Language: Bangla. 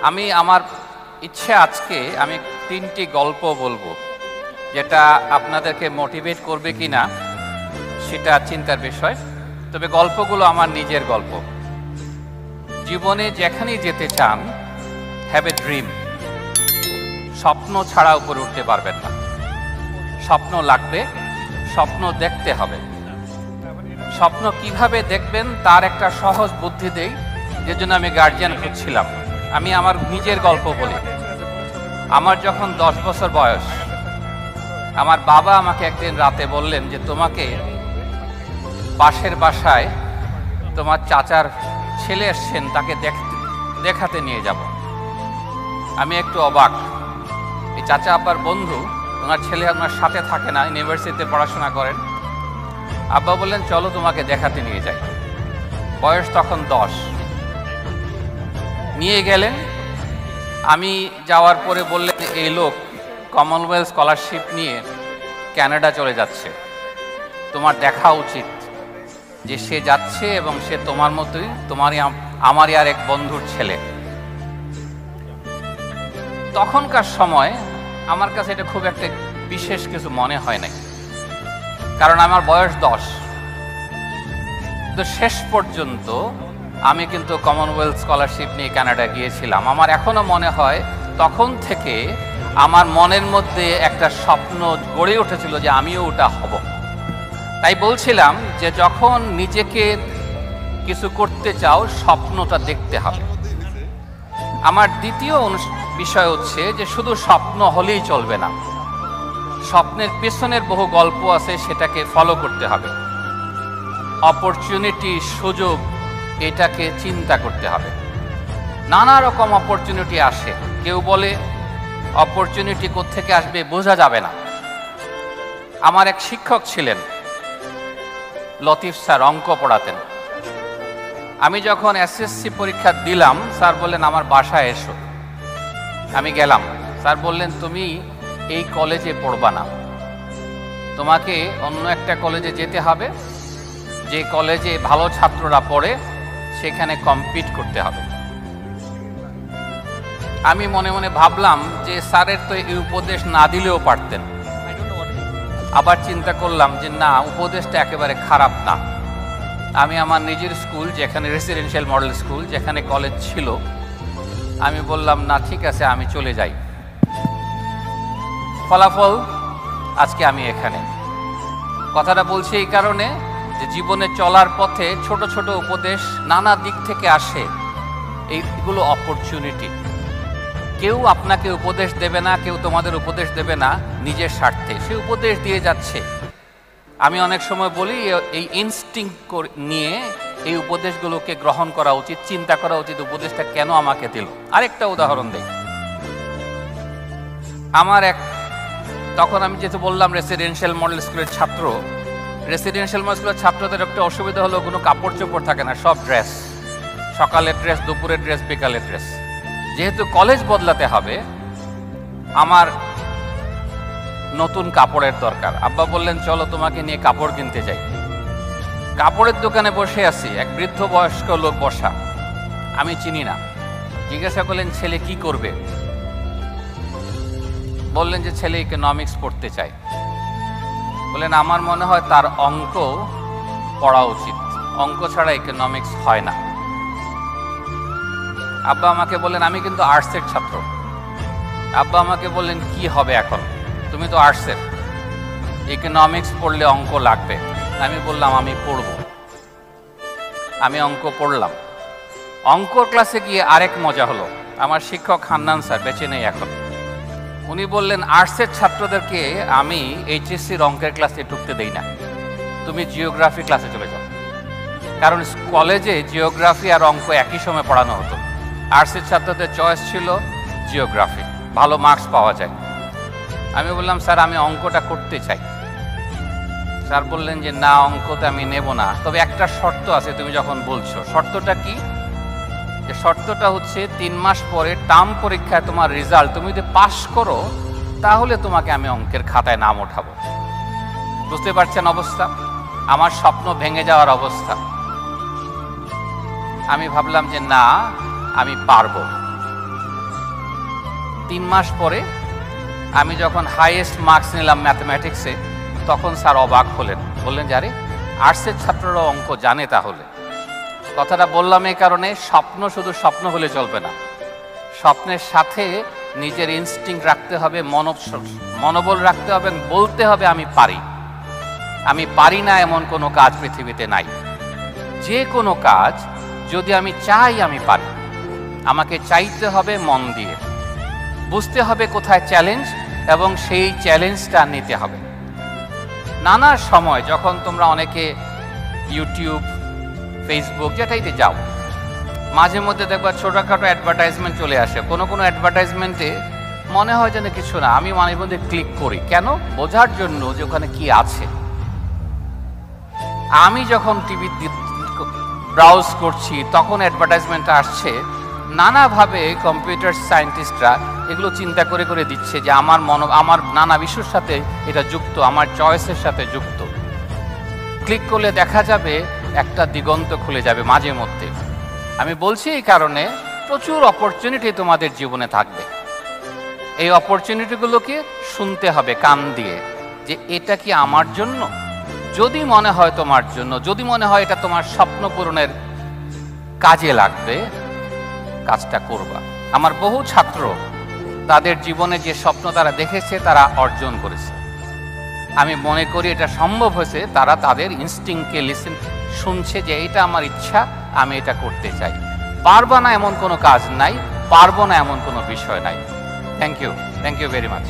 আমি আমার ইচ্ছে আজকে আমি তিনটি গল্প বলবো, যেটা আপনাদেরকে মোটিভেট করবে কিনা সেটা চিন্তার বিষয়। তবে গল্পগুলো আমার নিজের গল্প। জীবনে যেখানেই যেতে চান, হ্যাভ এ ড্রিম। স্বপ্ন ছাড়া উপরে উঠতে পারবেন না। স্বপ্ন লাগবে, স্বপ্ন দেখতে হবে। স্বপ্ন কিভাবে দেখবেন তার একটা সহজ বুদ্ধি দেই, যে জন্য আমি গার্জিয়ান খুঁজছিলাম। আমি আমার নিজের গল্প বলি। আমার যখন 10 বছর বয়স, আমার বাবা আমাকে একদিন রাতে বললেন যে তোমাকে পাশের বাসায় তোমার চাচার ছেলে এসছেন, তাকে দেখাতে নিয়ে যাব। আমি একটু অবাক। এই চাচা আব্বার বন্ধু, ওনার ছেলে আপনার সাথে থাকে না, ইউনিভার্সিটিতে পড়াশোনা করেন। আব্বা বললেন চলো তোমাকে দেখাতে নিয়ে যাই। বয়স তখন 10। নিয়ে গেলেন। আমি যাওয়ার পরে বললেন এই লোক কমনওয়েলথ স্কলারশিপ নিয়ে কানাডা চলে যাচ্ছে, তোমার দেখা উচিত যে সে যাচ্ছে এবং সে তোমার মতোই, আমারই আর এক বন্ধুর ছেলে। তখনকার সময় আমার কাছে এটা খুব একটা বিশেষ কিছু মনে হয় নাই, কারণ আমার বয়স 10। তো শেষ পর্যন্ত আমি কিন্তু কমনওয়েলথ স্কলারশিপ নিয়ে কানাডা গিয়েছিলাম। আমার এখনো মনে হয় তখন থেকে আমার মনের মধ্যে একটা স্বপ্ন গড়ে উঠেছিল যে আমিও ওটা হব। তাই বলছিলাম যে যখন নিজেকে কিছু করতে চাও, স্বপ্নটা দেখতে হবে। আমার দ্বিতীয় বিষয় হচ্ছে যে শুধু স্বপ্ন হলেই চলবে না, স্বপ্নের পেছনের বহু গল্প আছে, সেটাকে ফলো করতে হবে। অপরচুনিটি, সুযোগ, এটাকে চিন্তা করতে হবে। নানা রকম অপরচুনিটি আসে। কেউ বলে অপরচুনিটি কোত্থেকে আসবে বোঝা যাবে না। আমার এক শিক্ষক ছিলেন, লতিফ স্যার, অঙ্ক পড়াতেন। আমি যখন এসএসসি পরীক্ষা দিলাম, স্যার বললেন আমার বাসায় এসো। আমি গেলাম। স্যার বললেন তুমি এই কলেজে পড়বা না, তোমাকে অন্য একটা কলেজে যেতে হবে, যে কলেজে ভালো ছাত্ররা পড়ে সেখানে কম্পিট করতে হবে। আমি মনে মনে ভাবলাম যে স্যারের তো এই উপদেশ না দিলেও পারতেন। আবার চিন্তা করলাম যে না, উপদেশটা একেবারে খারাপ না। আমি আমার নিজের স্কুল, যেখানে রেসিডেন্সিয়াল মডেল স্কুল, যেখানে কলেজ ছিল, আমি বললাম না ঠিক আছে, আমি চলে যাই। ফলাফল আজকে আমি এখানে। কথাটা বলছি এই কারণে যে জীবনে চলার পথে ছোট ছোট উপদেশ নানা দিক থেকে আসে। এইগুলো অপরচুনিটি। কেউ আপনাকে উপদেশ দেবে না, কেউ তোমাদের উপদেশ দেবে না নিজের স্বার্থে, সে উপদেশ দিয়ে যাচ্ছে। আমি অনেক সময় বলি এই ইনস্টিংক্ট নিয়ে এই উপদেশগুলোকে গ্রহণ করা উচিত, চিন্তা করা উচিত উপদেশটা কেন আমাকে দিল। আরেকটা উদাহরণ দেই। আমার তখন আমি যেহেতু বললাম রেসিডেন্সিয়াল মডেল স্কুলের ছাত্র, রেসিডেন্সিয়াল মডেল স্কুলের ছাত্রদের একটা অসুবিধা হলো কোনো কাপড় চোপড় থাকে না, সব ড্রেস, সকালের ড্রেস, দুপুরের ড্রেস, বিকালের ড্রেস। যেহেতু কলেজ বদলাতে হবে, আমার নতুন কাপড়ের দরকার। আব্বা বললেন চলো তোমাকে নিয়ে কাপড় কিনতে যাই। কাপড়ের দোকানে বসে আছি, এক বৃদ্ধ বয়স্ক লোক বসা, আমি চিনি না। জিজ্ঞাসা করলেন ছেলে কি করবে? বললেন যে ছেলে ইকোনমিক্স পড়তে চায়। বললেন আমার মনে হয় তার অঙ্ক পড়া উচিত, অঙ্ক ছাড়া ইকোনমিক্স হয় না। আব্বা আমাকে বললেন আমি কিন্তু আর্টসের ছাত্র। আব্বা আমাকে বললেন কি হবে এখন, তুমি তো আর্টসের, ইকোনমিক্স পড়লে অঙ্ক লাগবে। আমি বললাম আমি পড়ব। আমি অঙ্ক পড়লাম। অঙ্ক ক্লাসে গিয়ে আরেক মজা হলো। আমার শিক্ষক হান্নান স্যার, বেঁচে নেই এখন, উনি বললেন আর্টসের ছাত্রদেরকে আমি এইচএসসির অঙ্কের ক্লাসে ঢুকতে দেই না, তুমি জিওগ্রাফি ক্লাসে চলে যাও। কারণ কলেজে জিওগ্রাফি আর অঙ্ক একই সময় পড়ানো হতো। আর্টসের ছাত্রদের চয়েস ছিল জিওগ্রাফি, ভালো মার্কস পাওয়া যায়। আমি বললাম স্যার আমি অঙ্কটা করতে চাই। স্যার বললেন যে না, অঙ্কতে আমি নেব না, তবে একটা শর্ত আছে তুমি যখন বলছো। শর্তটা কি? যে শর্তটা হচ্ছে 3 মাস পরে টার্ম পরীক্ষায় তোমার রেজাল্ট তুমি যদি পাস করো, তাহলে তোমাকে আমি অঙ্কের খাতায় নাম ওঠাবো। বুঝতে পারছেন অবস্থা? আমার স্বপ্ন ভেঙে যাওয়ার অবস্থা। আমি ভাবলাম যে না, আমি পারবো। 3 মাস পরে আমি যখন হাইয়েস্ট মার্কস নিলাম ম্যাথমেটিক্সে, তখন স্যার অবাক হলেন, বললেন যে আরে আর্টসের ছাত্ররাও অঙ্ক জানে। তাহলে কথাটা বললাম এই কারণে, স্বপ্ন শুধু স্বপ্ন হলে চলবে না, স্বপ্নের সাথে নিজের ইনস্টিংক্ট রাখতে হবে, মনোবল রাখতে হবে, বলতে হবে আমি পারি। আমি পারি না এমন কোনো কাজ পৃথিবীতে নাই। যে কোনো কাজ যদি আমি চাই আমি পারি। আমাকে চাইতে হবে মন দিয়ে, বুঝতে হবে কোথায় চ্যালেঞ্জ এবং সেই চ্যালেঞ্জটা নিতে হবে। নানা সময় যখন তোমরা অনেকে ইউটিউব, ফেসবুক যেটাইতে যাও, মাঝে মধ্যে দেখবা ছোটখাটো অ্যাডভার্টাইজমেন্ট চলে আসে। কোনো কোনো অ্যাডভার্টাইজমেন্টে মনে হয় যেন কিছু না, আমি মাঝে মধ্যে ক্লিক করি। কেন? বোঝার জন্য যে ওখানে কি আছে। আমি যখন টিভি ব্রাউজ করছি তখন অ্যাডভার্টাইজমেন্ট আসছে, নানাভাবে কম্পিউটার সায়েন্টিস্টরা এগুলো চিন্তা করে করে দিচ্ছে যে আমার নানা বিষয়ের সাথে এটা যুক্ত, আমার চয়েসের সাথে যুক্ত। ক্লিক করলে দেখা যাবে একটা দিগন্ত খুলে যাবে মাঝে মধ্যে। আমি বলছি এই কারণে, প্রচুর অপরচুনিটি তোমাদের জীবনে থাকবে। এই অপরচুনিটিগুলোকে শুনতে হবে কান দিয়ে, যে এটা কি আমার জন্য। যদি মনে হয় তোমার জন্য, যদি মনে হয় এটা তোমার স্বপ্ন পূরণের কাজে লাগবে, কাজটা করবা। আমার বহু ছাত্র তাদের জীবনে যে স্বপ্ন তারা দেখেছে তারা অর্জন করেছে। আমি মনে করি এটা সম্ভব হয়েছে তারা তাদের ইনস্টিংক্টকে শুনছে যে এটা আমার ইচ্ছা, আমি এটা করতে চাই। পারবা না এমন কোনো কাজ নাই, পারবো না এমন কোনো বিষয় নাই। Thank you very much.